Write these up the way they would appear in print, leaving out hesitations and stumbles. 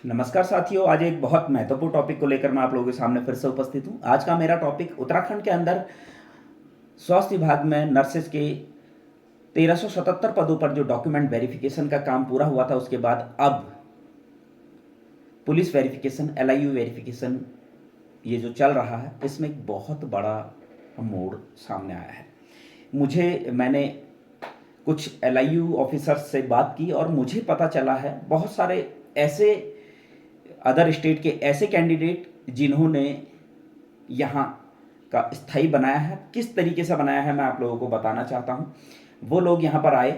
नमस्कार साथियों, आज एक बहुत महत्वपूर्ण टॉपिक को लेकर मैं आप लोगों के सामने फिर से उपस्थित हूं। आज का मेरा टॉपिक उत्तराखंड के अंदर स्वास्थ्य विभाग में नर्सेज के 1377 पदों पर जो डॉक्यूमेंट वेरिफिकेशन का काम पूरा हुआ था, उसके बाद अब पुलिस वेरिफिकेशन, एलआईयू वेरिफिकेशन ये जो चल रहा है, इसमें एक बहुत बड़ा मोड़ सामने आया है। मैंने कुछ एलआईयू ऑफिसर्स से बात की और मुझे पता चला है बहुत सारे ऐसे अदर स्टेट के ऐसे कैंडिडेट जिन्होंने यहाँ का स्थायी बनाया है। किस तरीके से बनाया है मैं आप लोगों को बताना चाहता हूँ। वो लोग यहाँ पर आए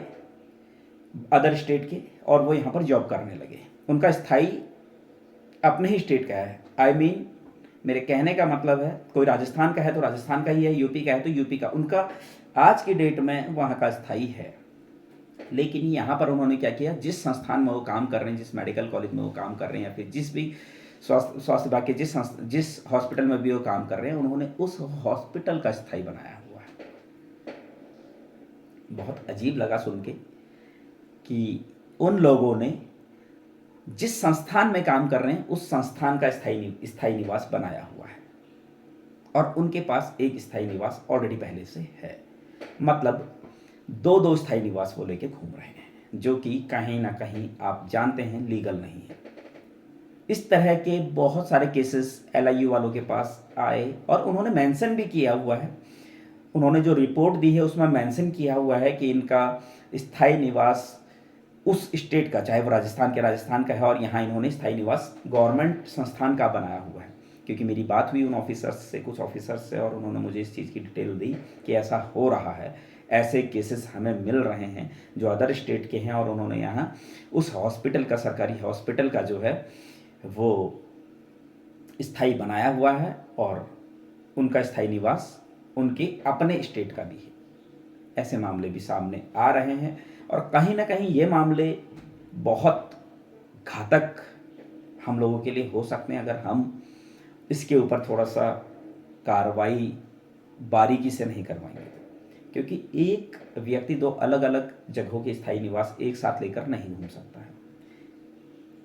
अदर स्टेट के और वो यहाँ पर जॉब करने लगे। उनका स्थायी अपने ही स्टेट का है। मेरे कहने का मतलब है, कोई राजस्थान का है तो राजस्थान का ही है, यूपी का है तो यूपी का। उनका आज की डेट में वहाँ का स्थायी है। लेकिन यहाँ पर उन्होंने क्या किया, जिस संस्थान में वो काम कर रहे हैं, जिस मेडिकल कॉलेज में वो काम कर रहे हैं, या फिर जिस भी स्वास्थ्य विभाग के जिस हॉस्पिटल में भी वो काम कर रहे हैं, उन्होंने उस हॉस्पिटल का स्थायी बनाया हुआ है। बहुत अजीब लगा सुन के कि उन लोगों ने जिस संस्थान में काम कर रहे हैं उस संस्थान का स्थायी निवास बनाया हुआ है और उनके पास एक स्थायी निवास ऑलरेडी पहले से है। मतलब दो दो स्थायी निवास वो लेके घूम रहे हैं, जो कि कहीं ना कहीं आप जानते हैं लीगल नहीं है। इस तरह के बहुत सारे केसेस एलआईयू वालों के पास आए और उन्होंने मेंशन भी किया हुआ है। उन्होंने जो रिपोर्ट दी है उसमें मेंशन किया हुआ है कि इनका स्थायी निवास उस स्टेट का, चाहे वो राजस्थान का है, और यहाँ इन्होंने स्थायी निवास गवर्नमेंट संस्थान का बनाया हुआ है। क्योंकि मेरी बात हुई उन ऑफिसर्स से, कुछ ऑफिसर्स से, और उन्होंने मुझे इस चीज़ की डिटेल दी कि ऐसा हो रहा है, ऐसे केसेस हमें मिल रहे हैं जो अदर स्टेट के हैं और उन्होंने यहाँ उस हॉस्पिटल का, सरकारी हॉस्पिटल का जो है वो स्थायी बनाया हुआ है और उनका स्थायी निवास उनके अपने स्टेट का भी है। ऐसे मामले भी सामने आ रहे हैं और कहीं ना कहीं ये मामले बहुत घातक हम लोगों के लिए हो सकते हैं अगर हम इसके ऊपर थोड़ा सा कार्रवाई बारीकी से नहीं करवाएंगे। क्योंकि एक व्यक्ति दो अलग अलग जगहों के स्थायी निवास एक साथ लेकर नहीं घूम सकता है।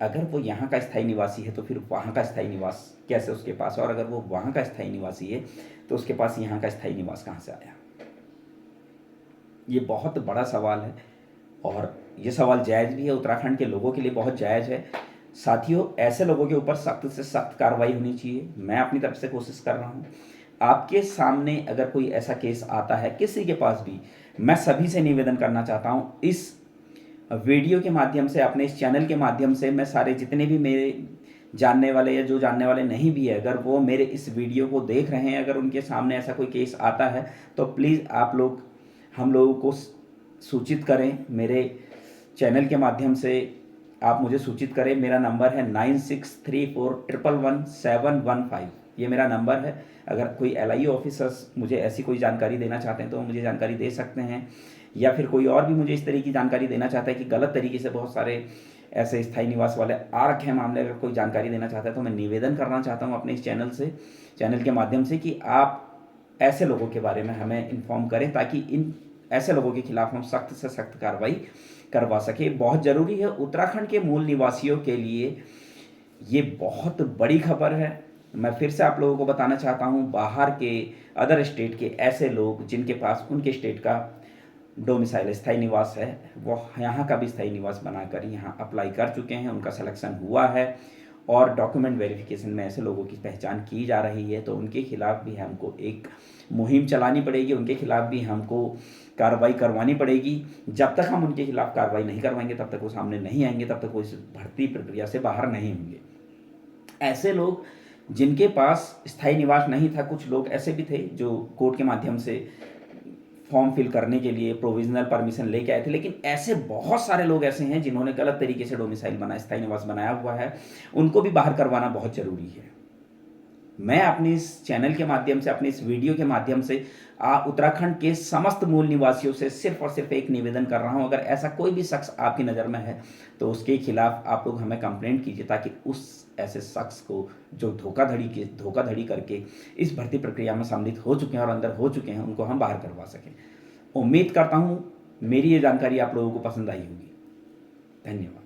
अगर वो यहाँ का स्थायी निवासी है तो फिर वहाँ का स्थायी निवास कैसे उसके पास, और अगर वो वहाँ का स्थायी निवासी है तो उसके पास यहाँ का स्थायी निवास कहाँ से आया। ये बहुत बड़ा सवाल है और ये सवाल जायज़ भी है, उत्तराखंड के लोगों के लिए बहुत जायज़ है। साथियों, ऐसे लोगों के ऊपर सख्त से सख्त कार्रवाई होनी चाहिए। मैं अपनी तरफ से कोशिश कर रहा हूँ। आपके सामने अगर कोई ऐसा केस आता है किसी के पास भी, मैं सभी से निवेदन करना चाहता हूँ, इस वीडियो के माध्यम से, अपने इस चैनल के माध्यम से, मैं सारे जितने भी मेरे जानने वाले या जो जानने वाले नहीं भी है, अगर वो मेरे इस वीडियो को देख रहे हैं, अगर उनके सामने ऐसा कोई केस आता है तो प्लीज़ आप लोग हम लोगों को सूचित करें। मेरे चैनल के माध्यम से आप मुझे सूचित करें। मेरा नंबर है 9634111715। ये मेरा नंबर है। अगर कोई एलआईयू ऑफिसर्स मुझे ऐसी कोई जानकारी देना चाहते हैं तो मुझे जानकारी दे सकते हैं, या फिर कोई और भी मुझे इस तरह की जानकारी देना चाहता है कि गलत तरीके से बहुत सारे ऐसे स्थायी निवास वाले आ रखे हैं मामले, अगर कोई जानकारी देना चाहता है तो मैं निवेदन करना चाहता हूँ अपने इस चैनल के माध्यम से कि आप ऐसे लोगों के बारे में हमें इन्फॉर्म करें, ताकि इन ऐसे लोगों के खिलाफ हम सख्त से सख्त कार्रवाई करवा सके। बहुत ज़रूरी है उत्तराखंड के मूल निवासियों के लिए, ये बहुत बड़ी खबर है। मैं फिर से आप लोगों को बताना चाहता हूँ, बाहर के अदर स्टेट के ऐसे लोग जिनके पास उनके स्टेट का डोमिसाइल स्थायी निवास है, वो यहाँ का भी स्थायी निवास बनाकर यहाँ अप्लाई कर चुके हैं, उनका सिलेक्शन हुआ है और डॉक्यूमेंट वेरिफिकेशन में ऐसे लोगों की पहचान की जा रही है। तो उनके खिलाफ भी हमको एक मुहिम चलानी पड़ेगी, उनके खिलाफ भी हमको कार्रवाई करवानी पड़ेगी। जब तक हम उनके खिलाफ कार्रवाई नहीं करवाएंगे, तब तक वो सामने नहीं आएंगे, तब तक वो इस भर्ती प्रक्रिया से बाहर नहीं होंगे। ऐसे लोग जिनके पास स्थायी निवास नहीं था, कुछ लोग ऐसे भी थे जो कोर्ट के माध्यम से फॉर्म फिल करने के लिए प्रोविजनल परमिशन लेके आए थे, लेकिन ऐसे बहुत सारे लोग ऐसे हैं जिन्होंने गलत तरीके से डोमिसाइल स्थायी निवास बनाया हुआ है। उनको भी बाहर करवाना बहुत ज़रूरी है। मैं अपने इस चैनल के माध्यम से, अपने इस वीडियो के माध्यम से उत्तराखंड के समस्त मूल निवासियों से सिर्फ और सिर्फ एक निवेदन कर रहा हूं, अगर ऐसा कोई भी शख्स आपकी नज़र में है तो उसके खिलाफ आप लोग हमें कंप्लेंट कीजिए, ताकि उस ऐसे शख्स को जो धोखाधड़ी करके इस भर्ती प्रक्रिया में सम्मिलित हो चुके हैं और अंदर हो चुके हैं, उनको हम बाहर करवा सकें। उम्मीद करता हूँ मेरी ये जानकारी आप लोगों को पसंद आई होगी। धन्यवाद।